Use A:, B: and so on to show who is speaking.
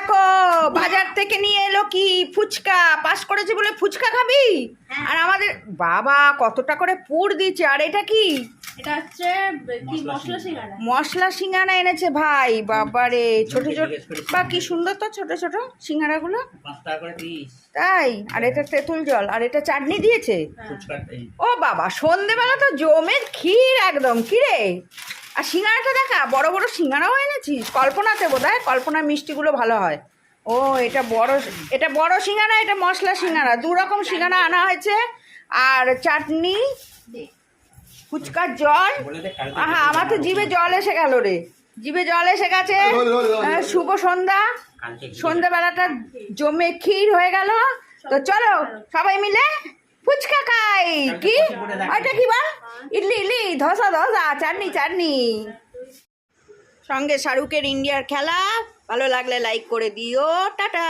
A: দেখো বাজার থেকে নিয়ে এলো কি ফুচকা। পাস করেছে বলে ফুচকা খাবি? আর আমাদের বাবা কতটা করে পুর দিচ্ছে। আর এটা কি?
B: এটা হচ্ছে কি মশলা সিঙ্গাড়া।
A: মশলা সিঙ্গাড়া এনেছে ভাই। বাবারে ছোট ছোট বা কি সুন্দর তো ছোট ছোট সিঙ্গাড়াগুলো। তাই? আর এটা তেঁতুল জল আর এটা চাটনি দিয়েছে। ও বাবা সন্ধেবেলা তো জমের ক্ষীর একদম। কি রে? আর সিঙ্গাড়াটা দেখা বড় বড় সিঙ্গাড়াও এনেছিস। কল্পনাতে বোধহয় কল্পনার মিষ্টিগুলো ভালো হয়। ও এটা বড় সিঙ্গাড়া, এটা মশলা সিঙ্গাড়া। দু রকম সিঙ্গাড়া আনা হয়েছে। আর চাটনি, ফুচকার জল। হ্যাঁ আমার তো জিভে জল এসে গেল রে, জিভে জল এসে গেছে। শুভ সন্ধ্যা, সন্ধ্যাবেলাটা জমে ক্ষীর হয়ে গেল। তো চলো সবাই মিলে ফুচকা খাই। কি ওইটা কি বল? ইডলি ধোসা চাটনি চাটনি। সঙ্গে শাহরুখের ইন্ডিয়ার খেলা। ভালো লাগলে লাইক করে দিও। টাটা।